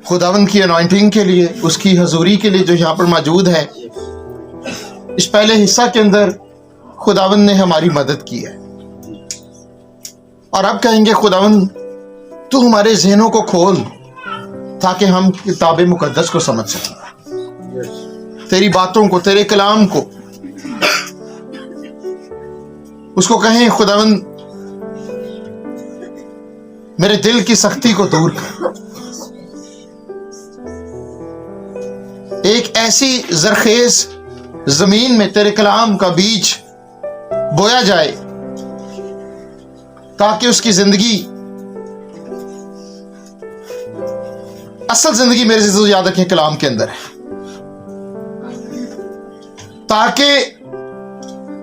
खुदावंद की अनॉइंटिंग के लिए, उसकी हजूरी के लिए जो यहाँ पर मौजूद है। इस पहले हिस्सा के अंदर खुदावंद ने हमारी मदद की है और अब कहेंगे खुदावंद तू हमारे ज़हनों को खोल ताकि हम किताब मुकद्दस को समझ सकें, तेरी बातों को, तेरे कलाम को। उसको कहें खुदावंद मेरे दिल की सख्ती को दूर कर, एक ऐसी जरखेज जमीन में तेरे कलाम का बीज बोया जाए ताकि उसकी जिंदगी, असल जिंदगी मेरे से तो याद रखें कलाम के अंदर है, ताकि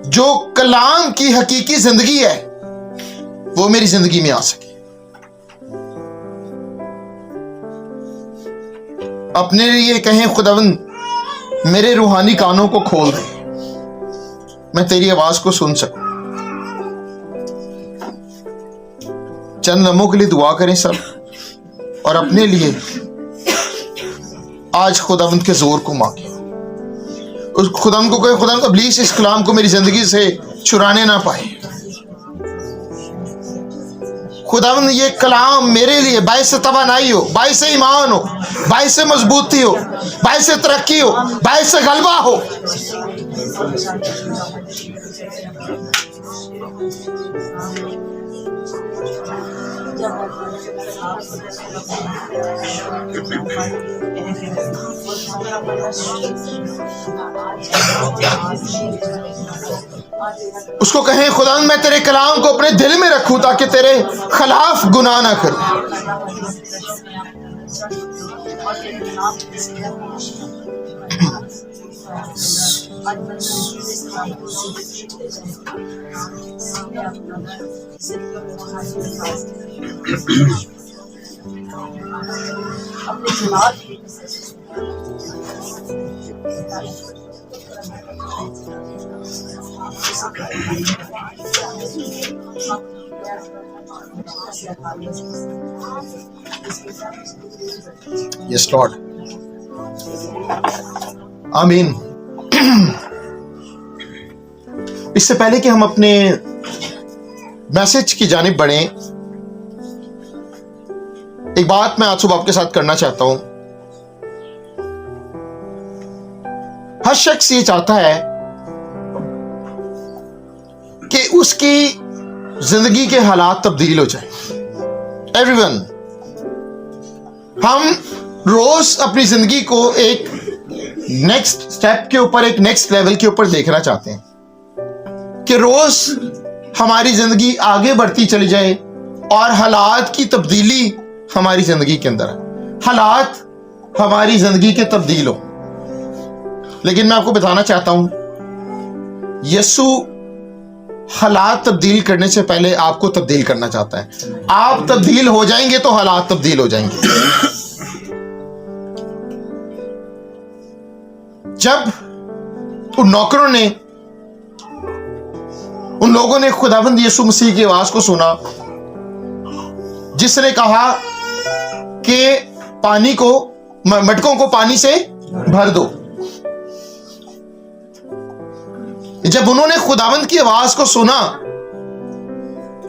जो कलाम की हकीकी जिंदगी है वो मेरी जिंदगी में आ सके। अपने लिए कहें खुदावंद मेरे रूहानी कानों को खोल दे, मैं तेरी आवाज को सुन सकूं। चंद लम्हों के लिए दुआ करें सब, और अपने लिए आज खुदावंद के जोर को मांगे। उस खुदावंद को कहे खुदावंद इब्लीस इस कलाम को मेरी जिंदगी से चुराने ना पाए। खुदावंद ये कलाम मेरे लिए बाइस तवानाई हो, बाइस ईमान हो, बाइस मजबूती हो, बाइस तरक्की हो, बाइस गलबा हो। उसको कहें खुदावंद मैं तेरे कलाम को अपने दिल में रखूं ताकि तेरे खिलाफ गुनाह ना करूं। Yes, Lord. आमीन। इससे पहले कि हम अपने मैसेज की जानिब बढ़ें, एक बात मैं आज सुबह आपके साथ करना चाहता हूं। हर शख्स ये चाहता है कि उसकी जिंदगी के हालात तब्दील हो जाए। एवरीवन, हम रोज अपनी जिंदगी को एक नेक्स्ट स्टेप के ऊपर, एक नेक्स्ट लेवल के ऊपर देखना चाहते हैं कि रोज हमारी जिंदगी आगे बढ़ती चली जाए और हालात की तब्दीली हमारी जिंदगी के अंदर है, हालात हमारी जिंदगी के तब्दील हो। लेकिन मैं आपको बताना चाहता हूं, यीशु हालात तब्दील करने से पहले आपको तब्दील करना चाहता है। आप तब्दील हो जाएंगे तो हालात तब्दील हो जाएंगे। जब उन नौकरों ने, उन लोगों ने खुदावंद यीशु मसीह की आवाज को सुना जिसने कहा कि पानी को, मटकों को पानी से भर दो, जब उन्होंने खुदावंद की आवाज को सुना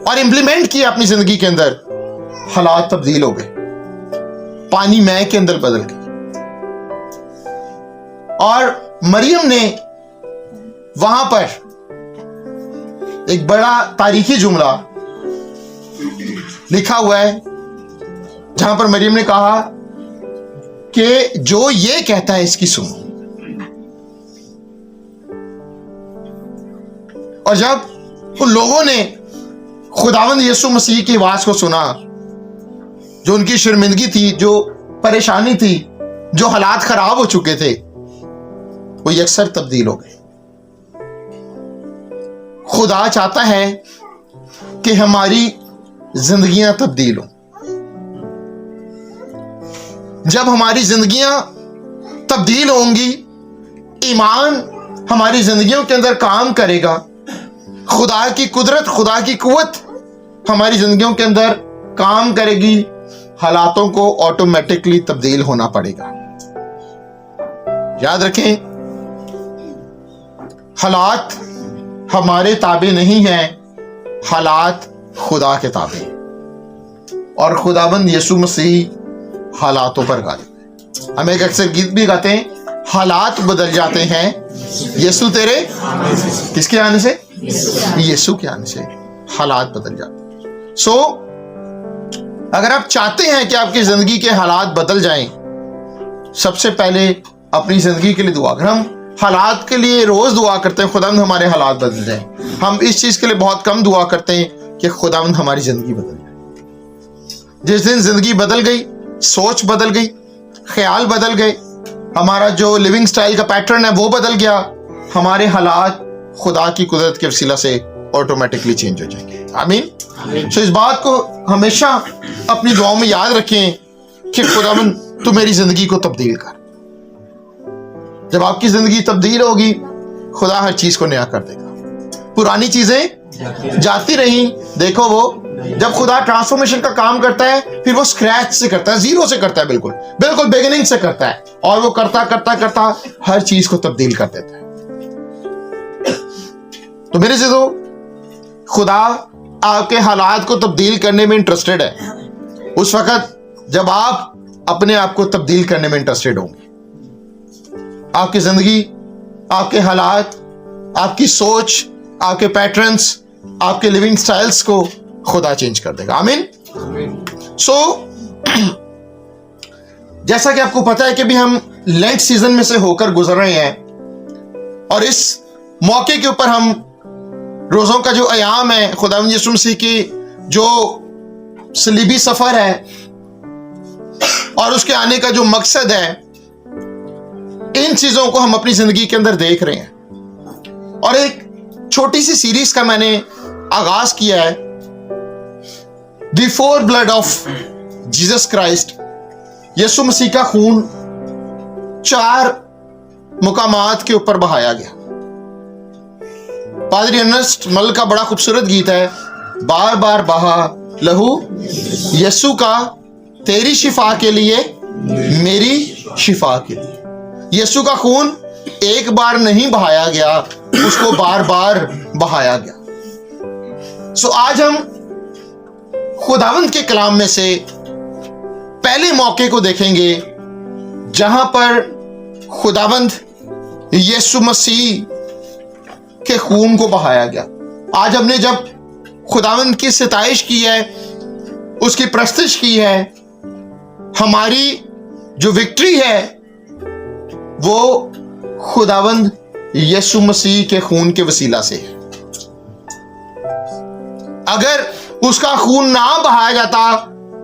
और इंप्लीमेंट किया अपनी जिंदगी के अंदर, हालात तब्दील हो गए। पानी मैं के अंदर बदल गई। और मरियम ने वहां पर एक बड़ा तारीखी जुमला लिखा हुआ है जहां पर मरियम ने कहा कि जो ये कहता है इसकी सुनो। और जब उन लोगों ने खुदावंद यीशु मसीह की आवाज को सुना, जो उनकी शर्मिंदगी थी, जो परेशानी थी, जो हालात खराब हो चुके थे, वो यकसर तब्दील हो गए। खुदा चाहता है कि हमारी जिंदगियां तब्दील हो। जब हमारी जिंदगियां तब्दील होंगी, ईमान हमारी जिंदगियों के अंदर काम करेगा, खुदा की कुदरत, खुदा की कुव्वत हमारी जिंदगियों के अंदर काम करेगी, हालातों को ऑटोमेटिकली तब्दील होना पड़ेगा। याद रखें, हालात हमारे ताबे नहीं हैं, हालात खुदा के ताबे, और खुदाबंद यीशु मसीह हालातों पर गालिब है। हम एक अक्सर गीत भी गाते हैं, हालात बदल जाते हैं यीशु तेरे, किसके आने से? यीशु के आने से हालात बदल जाते हैं। सो अगर आप चाहते हैं कि आपकी जिंदगी के हालात बदल जाएं, सबसे पहले अपनी जिंदगी के लिए दुआ करें। हम हालात के लिए रोज दुआ करते हैं, खुदावंद हमारे हालात बदल जाएं। हम इस चीज के लिए बहुत कम दुआ करते हैं कि खुदावंद हमारी जिंदगी बदल जाए। जिस दिन जिंदगी बदल गई, सोच बदल गई, ख्याल बदल गए, हमारा जो लिविंग स्टाइल का पैटर्न है वो बदल गया, हमारे हालात खुदा की कुदरत के वसीला से ऑटोमेटिकली चेंज हो जाएंगे। आमीन। सो इस बात को हमेशा अपनी दुआओं में याद रखें कि खुदावंद तू मेरी जिंदगी को तब्दील कर। जब आपकी जिंदगी तब्दील होगी, खुदा हर चीज को नया कर देगा। पुरानी चीजें जाती रही, देखो वो जब खुदा ट्रांसफॉर्मेशन का काम करता है, फिर वो स्क्रैच से करता है, जीरो से करता है, बिल्कुल बिल्कुल बिगिनिंग से करता है, और वो करता करता करता हर चीज को तब्दील कर देता है। तो मेरे से तो खुदा आपके हालात को तब्दील करने में इंटरेस्टेड है, उस वक्त जब आप अपने आप को तब्दील करने में इंटरेस्टेड होंगे। आपकी जिंदगी, आपके हालात, आपकी सोच, आपके पैटर्न्स, आपके लिविंग स्टाइल्स को खुदा चेंज कर देगा। आमीन। सो जैसा कि आपको पता है कि भी हम लेंट सीजन में से होकर गुजर रहे हैं, और इस मौके के ऊपर हम रोजों का जो अयाम है, खुदावंद यीशु मसीह की जो सलीबी सफर है और उसके आने का जो मकसद है, इन चीजों को हम अपनी जिंदगी के अंदर देख रहे हैं। और एक छोटी सी सीरीज का मैंने आगाज किया है, the four blood of Jesus Christ, यीशु मसीह का खून 4 मुकामात के ऊपर बहाया गया। पादरी अर्नेस्ट मल का बड़ा खूबसूरत गीत है, बार बार बहा लहू यीशु का, तेरी शिफा के लिए, मेरी शिफा के लिए। यीशु का खून एक बार नहीं बहाया गया, उसको बार बार बहाया गया। सो आज हम खुदावंद के कलाम में से पहले मौके को देखेंगे जहां पर खुदावंद यीशु मसीह के खून को बहाया गया। आज हमने जब खुदावंद की सिताइश की है, उसकी प्रस्तुति की है, हमारी जो विक्ट्री है वो खुदावंद यीशु मसीह के खून के वसीला से है। अगर उसका खून ना बहाया जाता,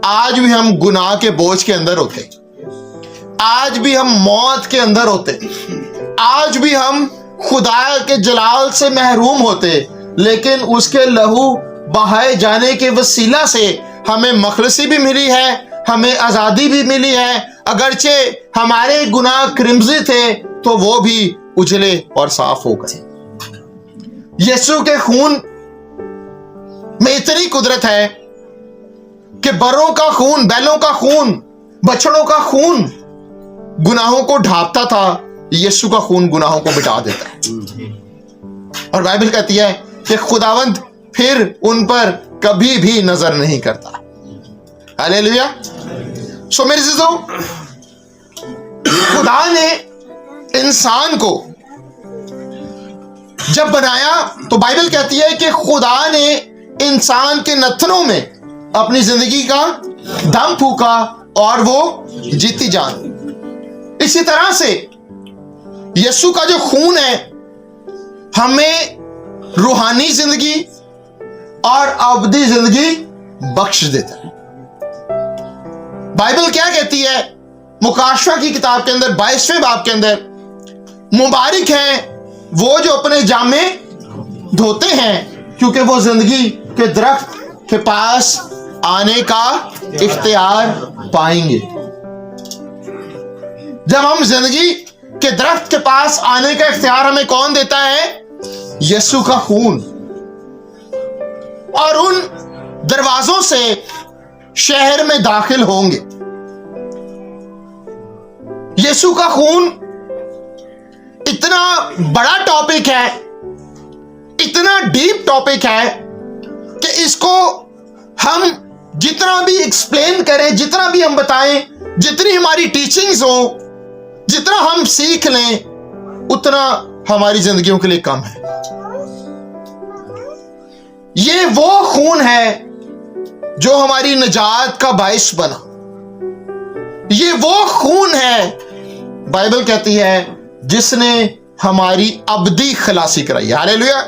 आज भी हम गुनाह के बोझ के अंदर होते, आज भी हम मौत के अंदर होते, आज भी हम खुदा के जलाल से महरूम होते। लेकिन उसके लहू बहाए जाने के वसीला से हमें मखलसी भी मिली है, हमें आजादी भी मिली है। अगरचे हमारे गुनाह क्रिम्जी थे तो वो भी उजले और साफ हो गए। यीशु के खून में इतनी कुदरत है कि बरों का खून, बैलों का खून, बछड़ों का खून गुनाहों को ढांपता था, यीशु का खून गुनाहों को मिटा देता है। और बाइबल कहती है कि खुदावंद फिर उन पर कभी भी नजर नहीं करता। हालेलुया। सो मेरे अज़ीज़ों, खुदा ने इंसान को जब बनाया तो बाइबल कहती है कि खुदा ने इंसान के नथनों में अपनी जिंदगी का दम फूका और वो जीती जान। इसी तरह से यीशु का जो खून है हमें रूहानी जिंदगी और अबदी जिंदगी बख्श देता है। बाइबल क्या कहती है मुकाशवा की किताब के अंदर 22वें बाब के अंदर, मुबारक हैं वो जो अपने जामे धोते हैं क्योंकि वो जिंदगी के दरख्त के पास आने का इख्तियार पाएंगे। जब हम जिंदगी के दरख्त के पास आने का इख्तियार हमें कौन देता है? यीशु का खून। और उन दरवाजों से शहर में दाखिल होंगे। यीशु का खून इतना बड़ा टॉपिक है, इतना डीप टॉपिक है कि इसको हम जितना भी एक्सप्लेन करें, जितना भी हम बताएं, जितनी हमारी टीचिंग्स हो, जितना हम सीख लें, उतना हमारी जिंदगियों के लिए कम है। ये वो खून है जो हमारी निजात का बाइस बना। ये वो खून है, बाइबल कहती है, जिसने हमारी अबदी खलासी कराई। हालेलुया।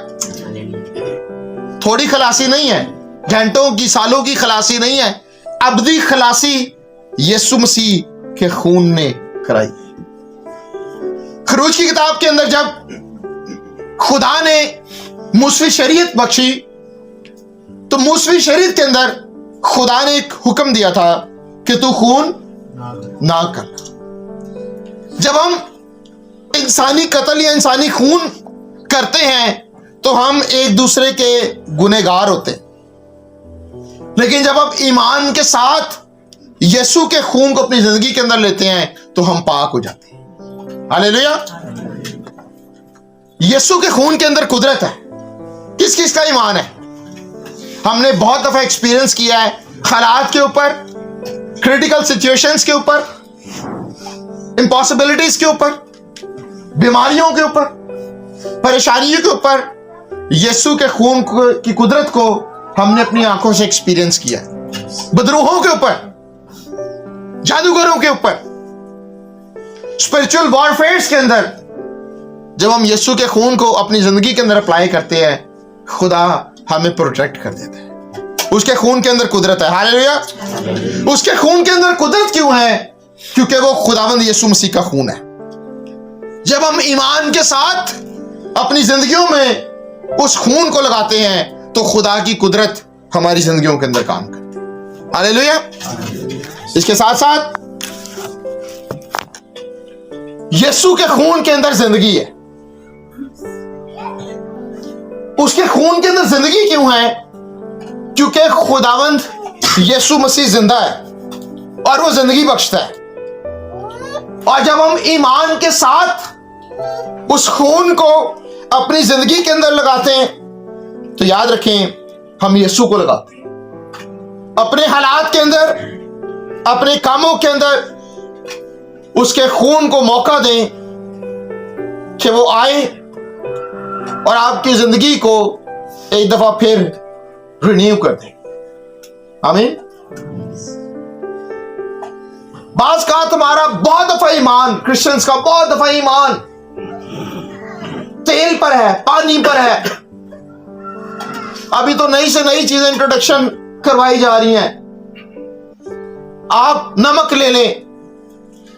थोड़ी खलासी नहीं है, घंटों की, सालों की खलासी नहीं है, अबदी खलासी यीशु मसीह के खून ने कराई। खरूज की किताब के अंदर जब खुदा ने मूसवी शरीयत बख्शी, तो मूसवी शरीयत के अंदर खुदा ने एक हुक्म दिया था कि तू खून ना कर। जब हम इंसानी कत्ल या इंसानी खून करते हैं तो हम एक दूसरे के गुनहगार होते हैं, लेकिन जब हम ईमान के साथ यीशु के खून को अपनी जिंदगी के अंदर लेते हैं तो हम पाक हो जाते हैं। हालेलुया। यीशु के खून के अंदर कुदरत है। किस किस का ईमान है? हमने बहुत दफा एक्सपीरियंस किया है, हालात के ऊपर, क्रिटिकल सिचुएशंस के ऊपर, इम्पॉसिबिलिटीज के ऊपर, बीमारियों के ऊपर, परेशानियों के ऊपर यीशु के खून की कुदरत को हमने अपनी आंखों से एक्सपीरियंस किया है। बदरूहों के ऊपर, जादूगरों के ऊपर, स्पिरिचुअल वॉरफेयर्स के अंदर जब हम यीशु के खून को अपनी जिंदगी के अंदर अप्लाई करते हैं, खुदा हमें प्रोटेक्ट कर देता है। उसके खून के अंदर कुदरत है। हालेलुया। उसके खून के अंदर कुदरत क्यों है? क्योंकि वो खुदावंद यीशु मसीह का खून है। जब हम ईमान के साथ अपनी जिंदगियों में उस खून को लगाते हैं तो खुदा की कुदरत हमारी जिंदगियों के अंदर काम करती है। हालेलुया। इसके साथ साथ यीशु के खून के अंदर जिंदगी है। उसके खून के अंदर जिंदगी क्यों है? क्योंकि खुदावंद यीशु मसीह जिंदा है और वो जिंदगी बख्शता है। और जब हम ईमान के साथ उस खून को अपनी जिंदगी के अंदर लगाते हैं तो याद रखें, हम यीशु को लगाते हैं। अपने हालात के अंदर, अपने कामों के अंदर उसके खून को मौका दें कि वो आए और आपकी जिंदगी को एक दफा फिर रिन्यू कर दे। आमीन। बाज का तुम्हारा बहुत दफा ईमान, क्रिश्चियंस का बहुत दफा ईमान तेल पर है, पानी पर है। अभी तो नई से नई चीजें इंट्रोडक्शन करवाई जा रही हैं। आप नमक ले लें,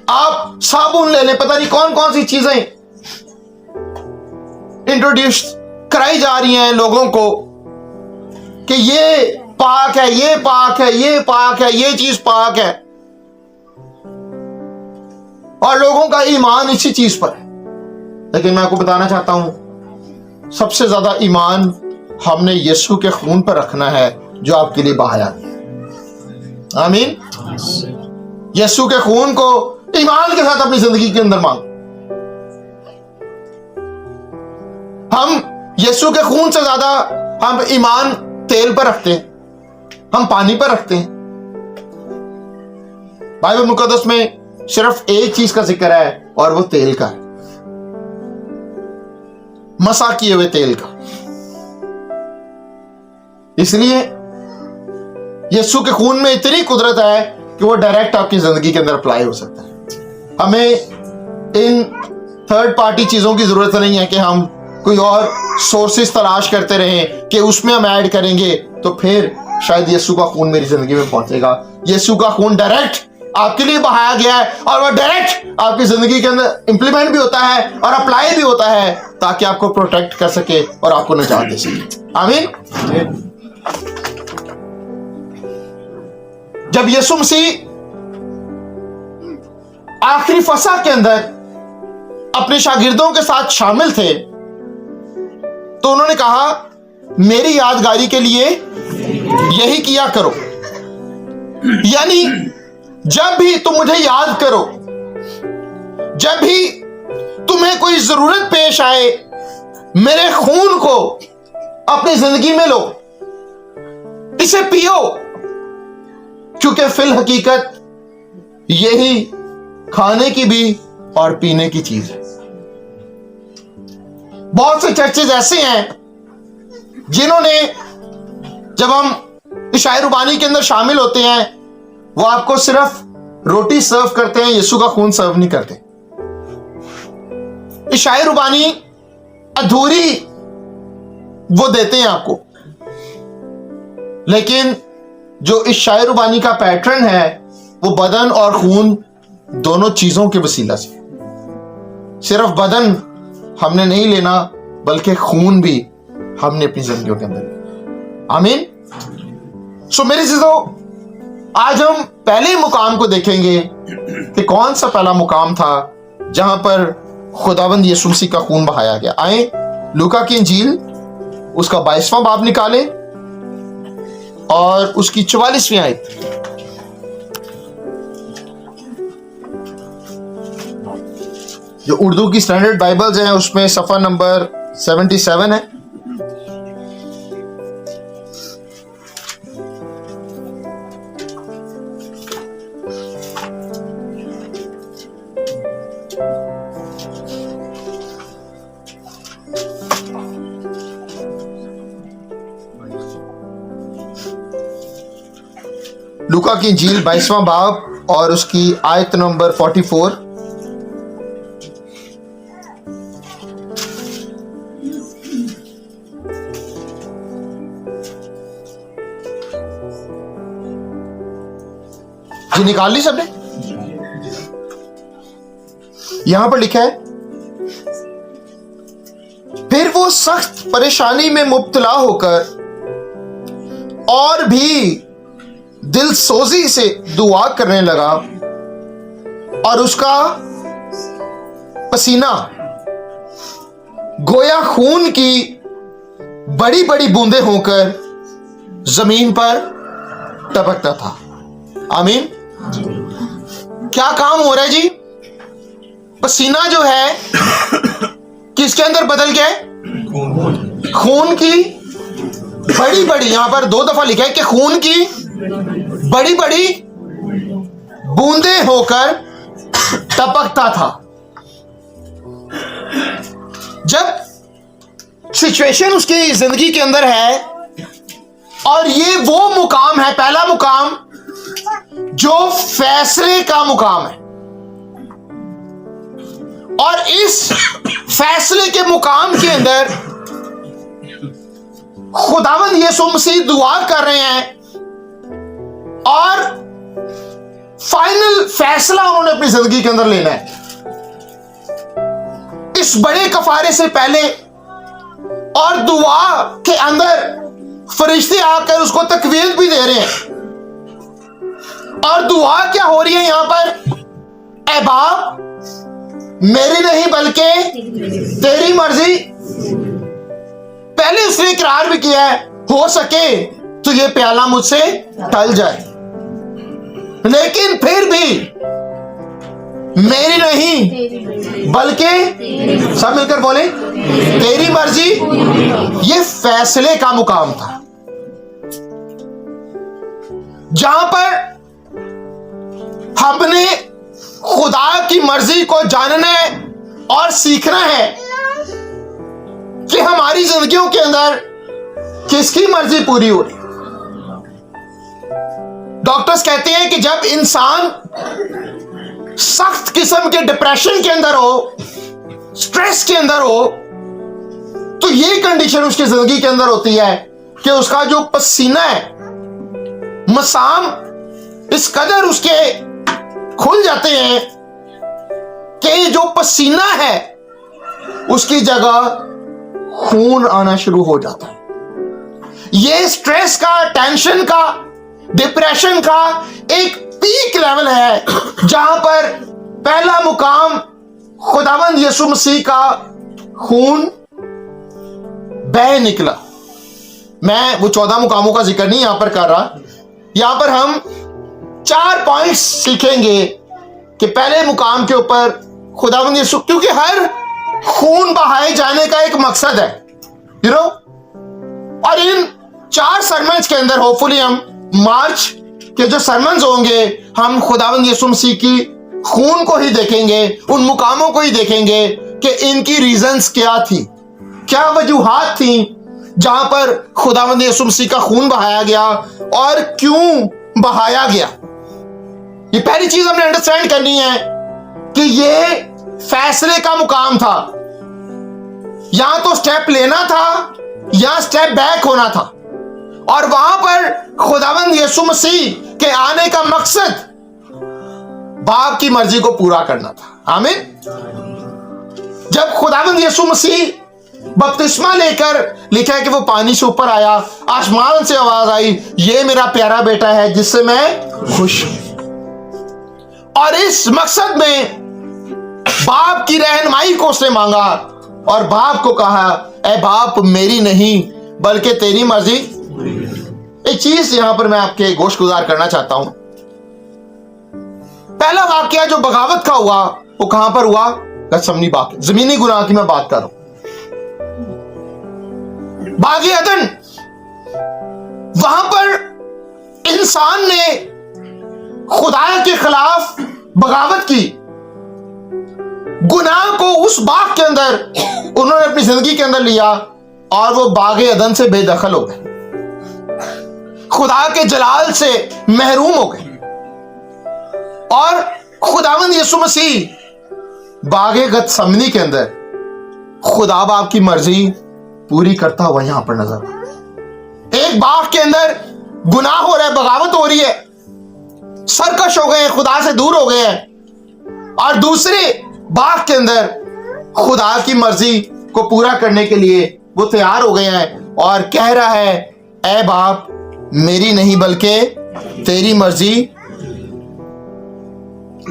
आप साबुन ले लें, पता नहीं कौन कौन सी चीजें इंट्रोड्यूस कराई जा रही हैं लोगों को कि ये पाक है, ये पाक है, ये पाक है, ये चीज पाक है, और लोगों का ईमान इसी चीज पर है। लेकिन मैं आपको बताना चाहता हूं, सबसे ज्यादा ईमान हमने यीशु के खून पर रखना है जो आपके लिए बहाया गया। आमीन। यीशु के खून को ईमान के साथ अपनी जिंदगी के अंदर मांग। हम यीशु के खून से ज्यादा हम ईमान तेल पर रखते हैं, हम पानी पर रखते हैं। बाइबल मुकद्दस में सिर्फ एक चीज का जिक्र है और वो तेल का है, मसा किए हुए तेल का। इसलिए यीशु के खून में इतनी कुदरत है कि वो डायरेक्ट आपकी जिंदगी के अंदर अप्लाई हो सकता है। हमें इन थर्ड पार्टी चीजों की जरूरत नहीं है कि हम कोई और सोर्सेस तलाश करते रहें कि उसमें हम ऐड करेंगे तो फिर शायद यीशु का खून मेरी जिंदगी में पहुंचेगा। यीशु का खून डायरेक्ट आपके लिए बहाया गया है और वह डायरेक्ट आपकी जिंदगी के अंदर इंप्लीमेंट भी होता है और अप्लाई भी होता है ताकि आपको प्रोटेक्ट कर सके और आपको निजात दे सके। आमीन। जब यीशु मसीह आखिरी फसह के अंदर अपने शागिर्दों के साथ शामिल थे तो उन्होंने कहा, मेरी यादगारी के लिए यही किया करो। यानी जब भी तुम मुझे याद करो, जब भी तुम्हें कोई जरूरत पेश आए, मेरे खून को अपनी जिंदगी में लो, इसे पियो, क्योंकि फिल हकीकत यही खाने की भी और पीने की चीज है। बहुत से चर्चेज ऐसे हैं जिन्होंने, जब हम इशाए रुबानी के अंदर शामिल होते हैं, वो आपको सिर्फ रोटी सर्व करते हैं, यीशु का खून सर्व नहीं करते। इशाए रुबानी अधूरी वो देते हैं आपको, लेकिन जो इशाए रुबानी का पैटर्न है वो बदन और खून दोनों चीजों के वसीला से। सिर्फ बदन हमने नहीं लेना, बल्कि खून भी हमने अपनी जिंदगियों के अंदर लेना। आमीन। सो मेरे चीजों, आज हम पहले मुकाम को देखेंगे कि कौन सा पहला मुकाम था जहां पर खुदावंद यीशु मसीह का खून बहाया गया। आए लूका की इंजील उसका 22वां बाब निकालें और उसकी 44वीं आयत। जो उर्दू की स्टैंडर्ड बाइबल्स हैं उसमें सफा नंबर 77 है। लूका की इंजील 22वां बाब और उसकी आयत नंबर 44। जी निकाल ली सबने? यहां पर लिखा है, फिर वो सख्त परेशानी में मुब्तला होकर और भी दिल सोजी से दुआ करने लगा और उसका पसीना गोया खून की बड़ी बड़ी बूंदें होकर जमीन पर टपकता था। आमीन। क्या काम हो रहा है जी? पसीना जो है किसके अंदर बदल गया है? खून की बड़ी बड़ी, यहां पर 2 दफा लिखा है कि खून की बड़ी बड़ी बूंदें होकर टपकता था। जब सिचुएशन उसकी जिंदगी के अंदर है और ये वो मुकाम है, पहला मुकाम जो फैसले का मुकाम है, और इस फैसले के मुकाम के अंदर खुदावंद यीशु मसीह दुआ कर रहे हैं और फाइनल फैसला उन्होंने अपनी जिंदगी के अंदर लेना है। इस बड़े कफारे से पहले और दुआ के अंदर फरिश्ते आकर उसको तकवीत भी दे रहे हैं। और दुआ क्या हो रही है यहां पर? ऐ बाप, मेरी नहीं बल्कि तेरी मर्जी। पहले उसने इकरार भी किया है, हो सके तो ये प्याला मुझसे टल जाए, लेकिन फिर भी मेरी नहीं बल्कि, सब मिलकर बोले, तेरी मर्जी। ये फैसले का मुकाम था जहां पर हमने खुदा की मर्जी को जानना है और सीखना है कि हमारी जिंदगियों के अंदर किसकी मर्जी पूरी हो रही। डॉक्टर्स कहते हैं कि जब इंसान सख्त किस्म के डिप्रेशन के अंदर हो, स्ट्रेस के अंदर हो, तो ये कंडीशन उसकी जिंदगी के अंदर होती है कि उसका जो पसीना है, मसाम इस कदर उसके खुल जाते हैं कि जो पसीना है उसकी जगह खून आना शुरू हो जाता है। ये स्ट्रेस का, टेंशन का, डिप्रेशन का एक पीक लेवल है जहां पर पहला मुकाम खुदावंद यीशु मसीह का खून बह निकला। मैं वो 14 मुकामों का जिक्र नहीं यहां पर कर रहा, यहां पर हम 4 पॉइंट्स सीखेंगे कि पहले मुकाम के ऊपर खुदावंद यीशु, क्योंकि हर खून बहाए जाने का एक मकसद है, यू नो। और इन 4 सरमन्स के अंदर होपफुली हम मार्च के जो सरमन्स होंगे, हम खुदावंद यीशु मसीह की खून को ही देखेंगे, उन मुकामों को ही देखेंगे कि इनकी रीजंस क्या थी, क्या वजूहात थी जहां पर खुदावंद यीशु मसीह का खून बहाया गया और क्यों बहाया गया। ये पहली चीज हमने अंडरस्टैंड करनी है कि ये फैसले का मुकाम था। यहां तो स्टेप लेना था या स्टेप बैक होना था, और वहां पर खुदावंद यीशु मसीह के आने का मकसद बाप की मर्जी को पूरा करना था। आमीन। जब खुदावंद यीशु मसीह बपतिस्मा लेकर, लिखा है कि वो पानी से ऊपर आया, आसमान से आवाज आई, ये मेरा प्यारा बेटा है जिससे मैं खुश हूं। और इस मकसद में बाप की रहनुमाई को उसने मांगा और बाप को कहा, ऐ बाप, मेरी नहीं बल्कि तेरी मर्जी। एक चीज यहां पर मैं आपके गोशगुजार करना चाहता हूं। पहला वाकया जो बगावत का हुआ वो कहां पर हुआ? गतसमनी बाग, जमीनी गुनाह की मैं बात कर रहा हूं। बागे अदन, वहां पर इंसान ने खुदा के खिलाफ बगावत की, गुनाह को उस बाग के अंदर उन्होंने अपनी जिंदगी के अंदर लिया और वो बागे अदन से बेदखल हो गए, खुदा के जलाल से महरूम हो गए। और खुदावंद यीशु मसीह बागे गतसमनी के अंदर खुदा बाप की मर्जी पूरी करता हुआ यहां पर नजर। एक बाग के अंदर गुनाह हो रहा है, बगावत हो रही है, सरकश हो गए हैं, खुदा से दूर हो गए हैं, और दूसरे बाग के अंदर खुदा की मर्जी को पूरा करने के लिए वो तैयार हो गए हैं और कह रहा है, ऐ बाप, मेरी नहीं बल्कि तेरी मर्जी।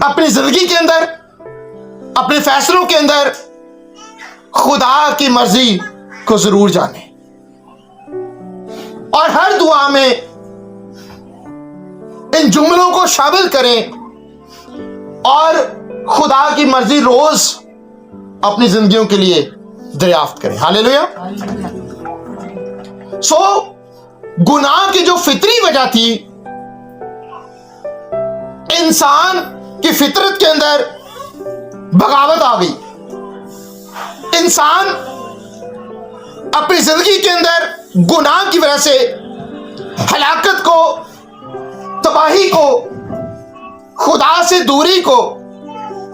अपनी जिंदगी के अंदर, अपने फैसलों के अंदर खुदा की मर्जी को जरूर जाने, और हर दुआ में इन जुमलों को शामिल करें और खुदा की मर्जी रोज अपनी जिंदगियों के लिए दरियाफ्त करें। हालेलुया। सो गुनाह की जो फितरी वजह थी, इंसान की फितरत के अंदर बगावत आ गई। इंसान अपनी जिंदगी के अंदर गुनाह की वजह से हलाकत को, तबाही को, खुदा से दूरी को,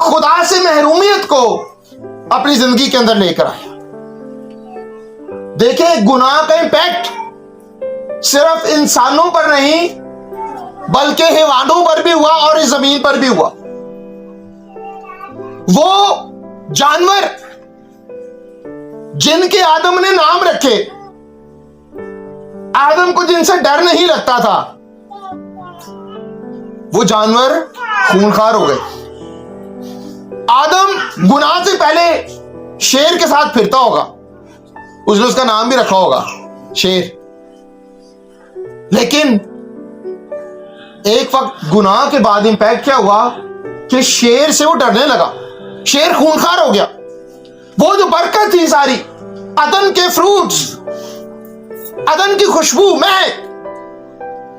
खुदा से महरूमियत को अपनी जिंदगी के अंदर लेकर आया। देखें, गुनाह का इंपैक्ट सिर्फ इंसानों पर नहीं बल्कि हैवानों पर भी हुआ और इस जमीन पर भी हुआ। वो जानवर जिनके आदम ने नाम रखे, आदम को जिनसे डर नहीं लगता था, वो जानवर खूंखार हो गए। आदम गुनाह से पहले शेर के साथ फिरता होगा, उसने उसका नाम भी रखा होगा शेर, लेकिन एक वक्त गुनाह के बाद इंपैक्ट क्या हुआ कि शेर से वो डरने लगा, शेर खूंखार हो गया। वो जो बरकत थी सारी, अदन के फ्रूट्स, अदन की खुशबू, महक,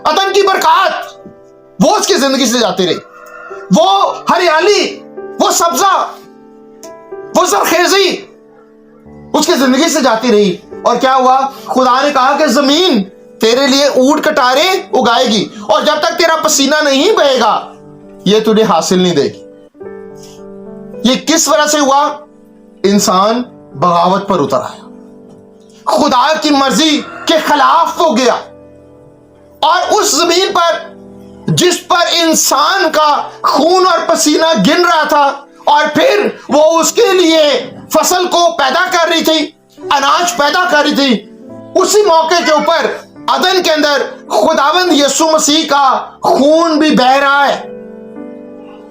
अदन की बरकत, वो उसकी जिंदगी से जाती रही। वो हरियाली, वो सब्जा, वो सरखेजी उसकी जिंदगी से जाती रही। और क्या हुआ? खुदा ने कहा कि जमीन तेरे लिए ऊंट कटारे उगाएगी और जब तक तेरा पसीना नहीं बहेगा ये तुझे हासिल नहीं देगी। ये किस वजह से हुआ? इंसान बगावत पर उतर आया, खुदा की मर्जी के खिलाफ हो गया, और उस जमीन पर जिस पर इंसान का खून और पसीना गिन रहा था और फिर वो उसके लिए फसल को पैदा कर रही थी, अनाज पैदा कर रही थी, उसी मौके के ऊपर अदन के अंदर खुदावंद यीशु मसीह का खून भी बह रहा है।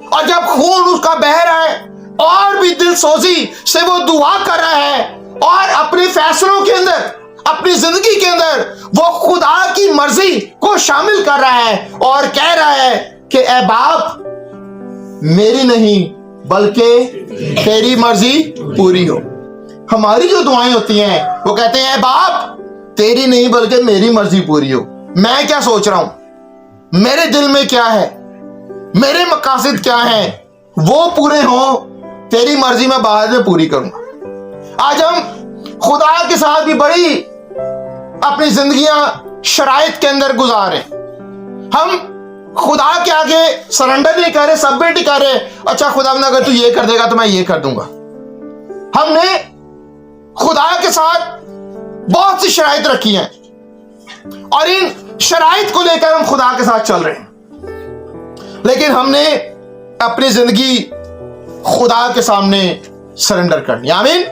और जब खून उसका बह रहा है और भी दिलसोजी से वो दुआ कर रहा है और अपने फैसलों के अंदर, अपनी जिंदगी के अंदर वो खुदा की मर्जी को शामिल कर रहा है और कह रहा है कि ए बाप, मेरी नहीं बल्कि तेरी मर्जी पूरी हो। हमारी जो दुआएं होती हैं वो कहते हैं, ए बाप, तेरी नहीं बल्कि मेरी मर्जी पूरी हो। मैं क्या सोच रहा हूं, मेरे दिल में क्या है, मेरे मकासद क्या हैं, वो पूरे हों, तेरी मर्जी मैं बाद में पूरी करूंगा। आज हम खुदा के साथ भी बड़ी अपनी जिंदगियां शराइत के अंदर गुजार रहे। हम खुदा के आगे सरेंडर नहीं कर रहे, सबमिट नहीं कर रहे। अच्छा खुदा, अगर तू ये कर देगा तो मैं ये कर दूंगा। हमने खुदा के साथ बहुत सी शराइत रखी हैं और इन शराइत को लेकर हम खुदा के साथ चल रहे हैं, लेकिन हमने अपनी जिंदगी खुदा के सामने सरेंडर करनी। आमीन।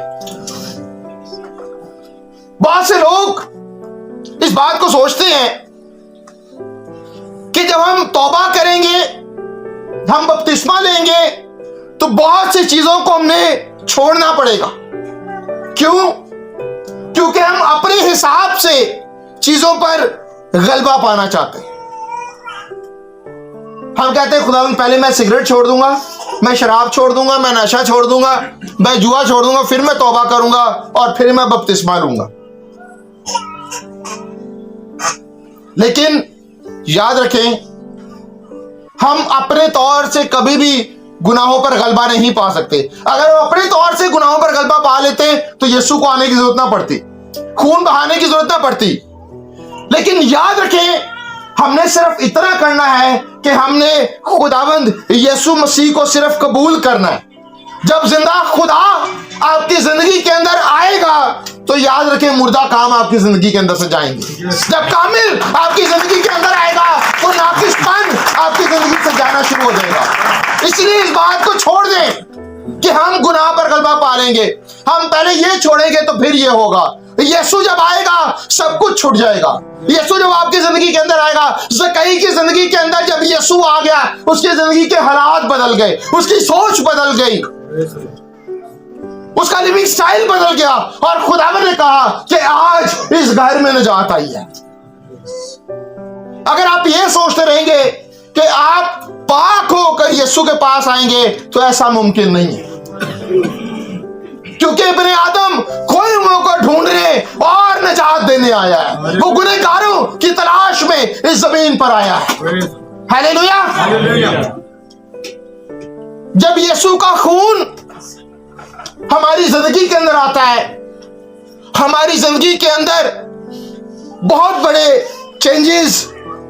बहुत से लोग इस बात को सोचते हैं कि जब हम तौबा करेंगे, हम बपतिस्मा लेंगे, तो बहुत सी चीजों को हमने छोड़ना पड़ेगा। क्यों? क्योंकि हम अपने हिसाब से चीजों पर गलबा पाना चाहते हैं। हम कहते हैं खुदा, पहले मैं सिगरेट छोड़ दूंगा, मैं शराब छोड़ दूंगा, मैं नशा छोड़ दूंगा, मैं जुआ छोड़ दूंगा, फिर मैं तौबा करूंगा और फिर मैं बपतिस्मा लूंगा। लेकिन याद रखें, हम अपने तौर से कभी भी गुनाहों पर गलबा नहीं पा सकते। अगर हम अपने तौर से गुनाहों पर गलबा पा लेते तो यीशु को आने की जरूरत ना पड़ती, खून बहाने की जरूरत ना पड़ती। लेकिन याद रखें, हमने सिर्फ इतना करना है कि हमने खुदावंद यीशु मसीह को सिर्फ कबूल करना है। जब जिंदा खुदा आपकी जिंदगी के अंदर आएगा तो याद रखें, मुर्दा काम आपकी जिंदगी के अंदर से जाएंगे। जब कामिल आपकी जिंदगी के अंदर आएगा तो नाकिसपन आपकी जिंदगी से जाना शुरू हो जाएगा। इसलिए इस बात को छोड़ दें कि हम गुनाह पर गलबा पा लेंगे, हम पहले ये छोड़ेंगे तो फिर ये होगा। यीशु जब आएगा सब कुछ छूट जाएगा। यीशु जब आपकी जिंदगी के अंदर आएगा, ज़कई की जिंदगी के अंदर जब यीशु आ गया, उसकी जिंदगी के हालात बदल गए, उसकी सोच बदल गई, उसका लिविंग स्टाइल बदल गया और खुदा ने कहा कि आज इस घर में निजात आई है। अगर आप ये सोचते रहेंगे कि आप पाक होकर यीशु के पास आएंगे तो ऐसा मुमकिन नहीं है, क्योंकि इब्ने आदम खोए हुओं को ढूंढने और निजात देने आया है। वो गुनहगारों की तलाश में इस जमीन पर आया है। हालेलुया। जब यीशु का खून हमारी जिंदगी के अंदर आता है, हमारी जिंदगी के अंदर बहुत बड़े चेंजेस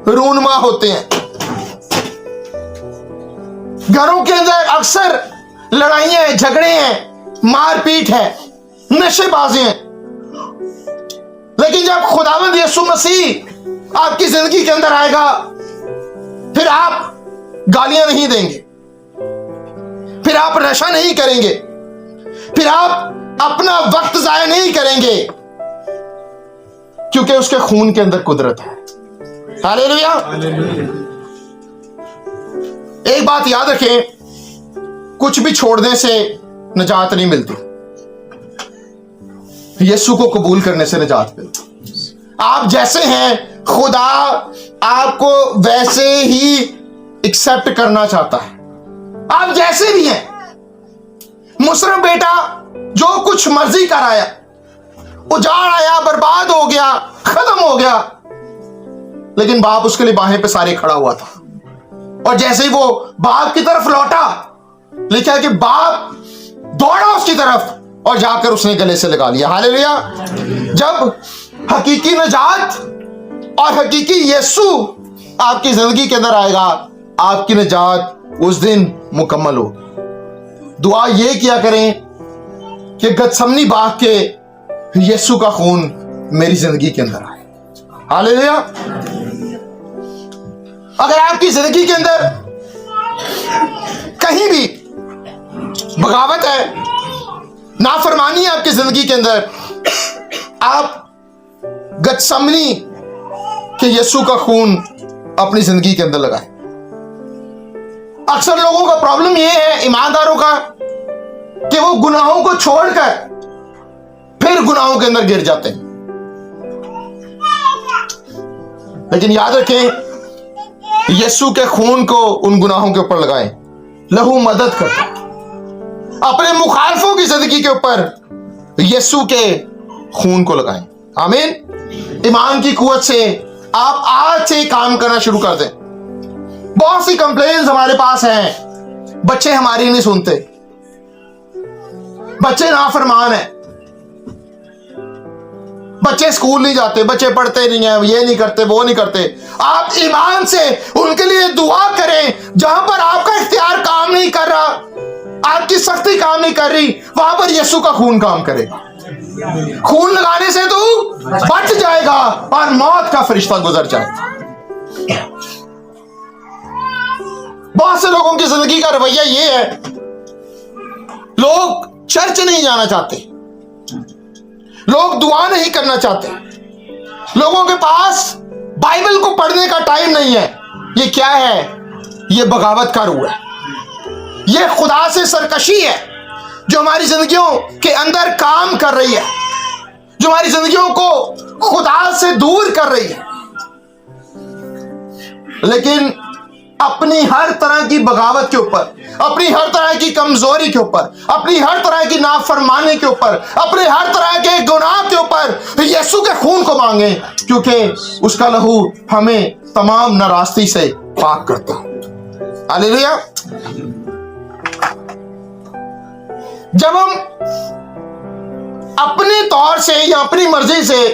रूनुमा होते हैं। घरों के अंदर अक्सर लड़ाइयां हैं, झगड़े हैं, मारपीट है, नशेबाजी हैं। लेकिन जब खुदावंद यीशु मसीह आपकी जिंदगी के अंदर आएगा, फिर आप गालियां नहीं देंगे, फिर आप नशा नहीं करेंगे, फिर आप अपना वक्त जाया नहीं करेंगे, क्योंकि उसके खून के अंदर कुदरत है। हालेलुया। एक बात याद रखें, कुछ भी छोड़ने से निजात नहीं मिलती, यीशु को कबूल करने से निजात मिलती। आप जैसे हैं, खुदा आपको वैसे ही एक्सेप्ट करना चाहता है। आप जैसे भी हैं। मुसरफ बेटा जो कुछ मर्जी कर आया, उजाड़ आया, बर्बाद हो गया, खत्म हो गया, लेकिन बाप उसके लिए बाहें पे सारे खड़ा हुआ था। और जैसे ही वो बाप की तरफ लौटा, लिखा है कि बाप दौड़ा उसकी तरफ और जाकर उसने गले से लगा लिया। हालेलुया। जब हकीकी निजात और हकीकी यीशु आपकी जिंदगी के अंदर आएगा, आपकी निजात उस दिन मुकम्मल हो। दुआ ये किया करें कि गतसमनी बाग के यीशु का खून मेरी जिंदगी के अंदर आए। हालेलुया। अगर आपकी जिंदगी के अंदर कहीं भी बगावत है, नाफरमानी है आपकी जिंदगी के अंदर, आप गतसमनी के यीशु का खून अपनी जिंदगी के अंदर लगाएं। अक्सर लोगों का प्रॉब्लम यह है, ईमानदारों का, कि वो गुनाहों को छोड़कर फिर गुनाहों के अंदर गिर जाते हैं। लेकिन याद रखें, यीशु के खून को उन गुनाहों के ऊपर लगाएं। लहू मदद करता है। अपने मुखालफों की जिंदगी के ऊपर यीशु के खून को लगाएं। आमीन। ईमान की कुव्वत से आप आज से काम करना शुरू कर दें। बहुत सी कंप्लेंट्स हमारे पास हैं, बच्चे हमारी नहीं सुनते, बच्चे नाफरमान हैं, बच्चे स्कूल नहीं जाते, बच्चे पढ़ते नहीं हैं, ये नहीं करते, वो नहीं करते। आप ईमान से उनके लिए दुआ करें। जहां पर आपका इख्तियार काम नहीं कर रहा, आपकी सख्ती काम नहीं कर रही, वहां पर यीशु का खून काम करेगा। खून लगाने से तू बच जाएगा और मौत का फरिश्ता गुजर जाएगा। बहुत से लोगों की जिंदगी का रवैया ये है, लोग चर्च नहीं जाना चाहते, लोग दुआ नहीं करना चाहते, लोगों के पास बाइबल को पढ़ने का टाइम नहीं है। ये क्या है? ये बगावत का रूह है, ये खुदा से सरकशी है जो हमारी जिंदगियों के अंदर काम कर रही है, जो हमारी जिंदगियों को खुदा से दूर कर रही है। लेकिन अपनी हर तरह की बगावत के ऊपर, अपनी हर तरह की कमजोरी के ऊपर, अपनी हर तरह की नाफरमानी के ऊपर, अपने हर तरह के गुनाह के ऊपर यीशु के खून को मांगे, क्योंकि उसका लहू हमें तमाम नाराजगी से पाक करता है। हालेलुया। जब हम अपने तौर से या अपनी मर्जी से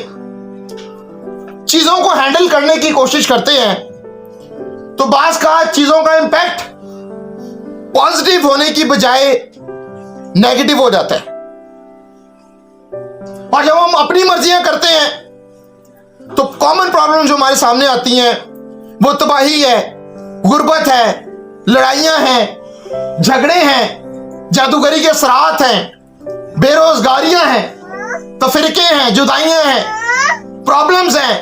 चीजों को हैंडल करने की कोशिश करते हैं तो बास का चीजों का इंपैक्ट पॉजिटिव होने की बजाय नेगेटिव हो जाता है। और जब हम अपनी मर्जियां करते हैं तो कॉमन प्रॉब्लम जो हमारे सामने आती हैं वो तबाही है, गुर्बत है, लड़ाइयां हैं, झगड़े हैं, जादूगरी के असरात हैं, बेरोजगारियां हैं, तफरीके हैं, जुदाइयां हैं, प्रॉब्लम्स हैं,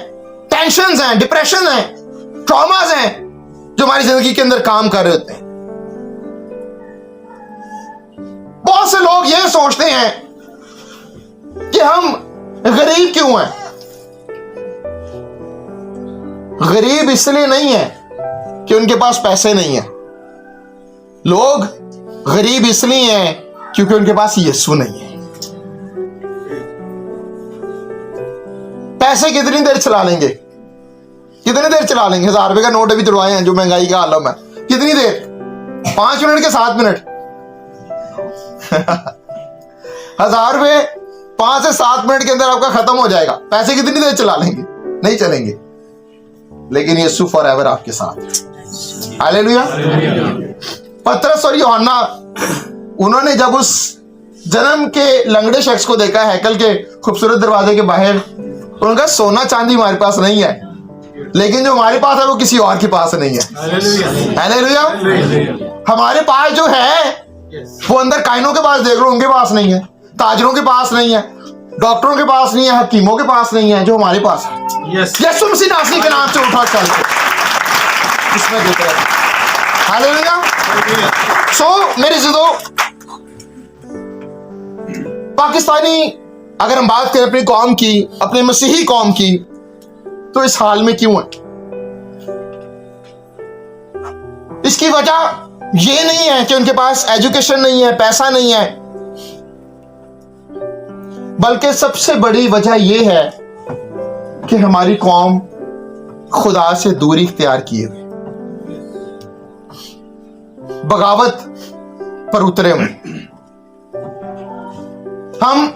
टेंशन्स हैं, डिप्रेशन हैं, ट्रॉमास हैं जो हमारी जिंदगी के अंदर काम कर रहे होते हैं। बहुत से लोग ये सोचते हैं कि हम गरीब क्यों हैं। गरीब इसलिए नहीं है कि उनके पास पैसे नहीं है, लोग गरीब इसलिए हैं क्योंकि उनके पास यीशु नहीं है। पैसे कितनी देर चला लेंगे, कितनी देर चला लेंगे? 1000 रुपए का नोट अभी तुड़वाए हैं जो महंगाई का आलम है, कितनी देर? 5 मिनट के 7 मिनट 1000 रुपए 5 से 7 मिनट के अंदर आपका खत्म हो जाएगा। पैसे कितनी देर चला लेंगे? नहीं चलेंगे। लेकिन यीशु फॉरएवर आपके साथ। हालेलुया। पतरस और यूहन्ना, उन्होंने जब उस जन्म के लंगड़े शख्स को देखा हैकल के खूबसूरत दरवाजे के बाहर, उनका सोना चांदी हमारे पास नहीं है, लेकिन जो हमारे पास है वो किसी और के पास नहीं है। हालेलुया। हमारे पास जो है वो अंदर कायनों के पास देख लो, उनके पास नहीं है, ताजरों के पास नहीं है, डॉक्टरों के पास नहीं है, हकीमों के पास नहीं है, जो हमारे पास है यीशु मसीह नासरी के नाम से उठा चल इसमें देते हैं। हालेलुया। सो मेरे जिदो पाकिस्तानी, अगर हम बात करें अपनी कौम की, अपने मसीही कौम की, तो इस हाल में क्यों है? इसकी वजह ये नहीं है कि उनके पास एजुकेशन नहीं है, पैसा नहीं है, बल्कि सबसे बड़ी वजह यह है कि हमारी कौम खुदा से दूरी इख्तियार किए हुए, बगावत पर उतरे हुए। हम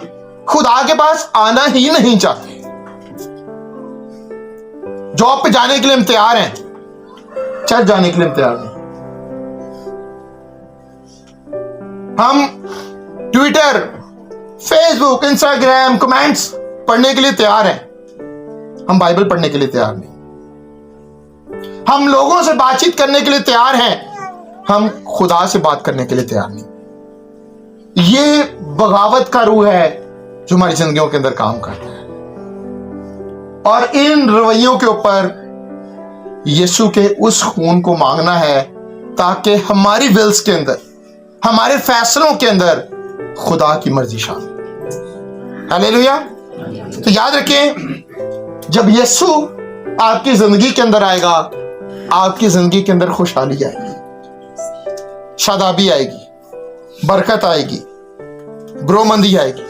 खुदा के पास आना ही नहीं चाहते। जॉब पे जाने के लिए हम तैयार हैं, चर्च जाने के लिए हम तैयार नहीं। हम ट्विटर, फेसबुक, इंस्टाग्राम कमेंट्स पढ़ने के लिए तैयार हैं, हम बाइबल पढ़ने के लिए तैयार नहीं। हम लोगों से बातचीत करने के लिए तैयार हैं, हम खुदा से बात करने के लिए तैयार नहीं। ये बगावत का रूह है जो हमारी जिंदगियों के अंदर काम करता है। और इन रवैयों के ऊपर यीशु के उस खून को मांगना है ताकि हमारी विल्स के अंदर, हमारे फैसलों के अंदर खुदा की मर्जी शामिल। हालेलुया। तो याद रखें, जब यीशु आपकी जिंदगी के अंदर आएगा आपकी जिंदगी के अंदर खुशहाली आएगी, शादाबी आएगी, बरकत आएगी, ब्रोमंदी आएगी।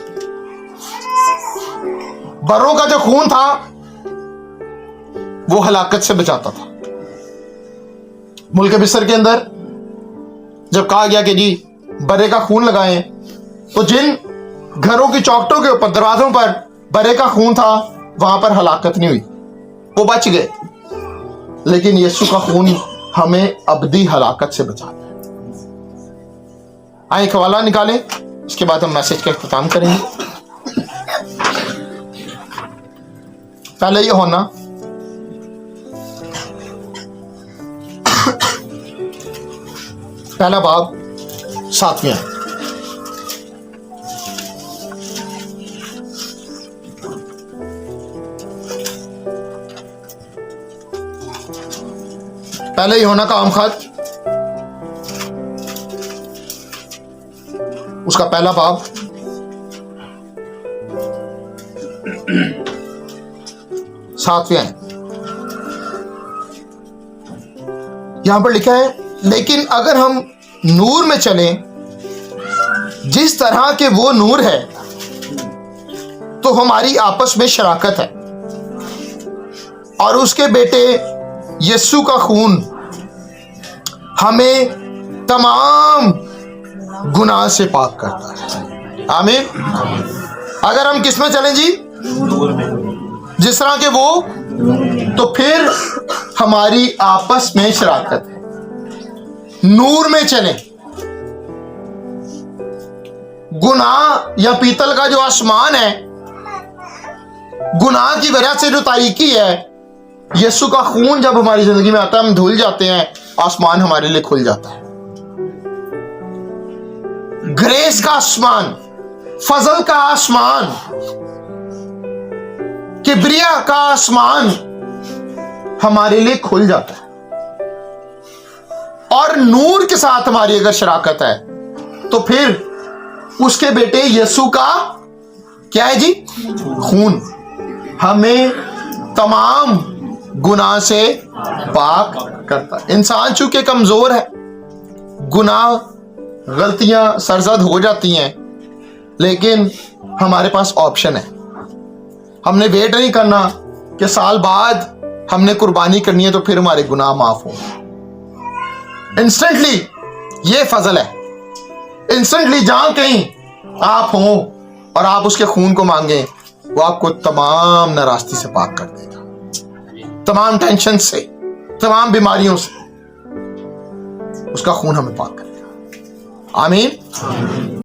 बरों का जो खून था वो हलाकत से बचाता था। मुल्क मिस्र के अंदर जब कहा गया कि जी बरे का खून लगाएं, तो जिन घरों की चौखटों के ऊपर, दरवाजों पर बरे का खून था, वहां पर हलाकत नहीं हुई, वो बच गए। लेकिन यीशु का खून हमें अबदी हलाकत से बचाता है। आइए एक हवाला निकालें, इसके बाद हम मैसेज का इख्तिताम करेंगे। पहले यूहन्ना पहला बाब 7वें आयत। पहले यूहन्ना का आम खत उसका पहला बाब 7वें आयत। यहां पर लिखा है, लेकिन अगर हम नूर में चलें जिस तरह के वो नूर है, तो हमारी आपस में शराकत है और उसके बेटे यीशु का खून हमें तमाम गुनाह से पाक करता है। आमीन। अगर हम किस में चलें जी? जिस तरह के वो, तो फिर हमारी आपस में शराकत है। नूर में चलें। गुनाह या पीतल का जो आसमान है, गुनाह की वजह से जो तारीकी है, यीशु का खून जब हमारी जिंदगी में आता है, हम धुल जाते हैं, आसमान हमारे लिए खुल जाता है। ग्रेस का आसमान, फजल का आसमान, किब्रिया का आसमान हमारे लिए खुल जाता है। और नूर के साथ हमारी अगर शराकत है, तो फिर उसके बेटे यीशु का क्या है जी? खून हमें तमाम गुनाह से पाक करता है। इंसान चूंकि कमजोर है, गुनाह गलतियां सरजद हो जाती हैं, लेकिन हमारे पास ऑप्शन है। हमने वेट नहीं करना कि साल बाद हमने कुर्बानी करनी है तो फिर हमारे गुनाह माफ हो। इंस्टेंटली ये फजल है। इंस्टेंटली जहां कहीं आप हों और आप उसके खून को मांगे, वो आपको तमाम नाराजगी से पाक कर देगा, तमाम टेंशन से, तमाम बीमारियों से। उसका खून हमें पाक करेगा। आमीन।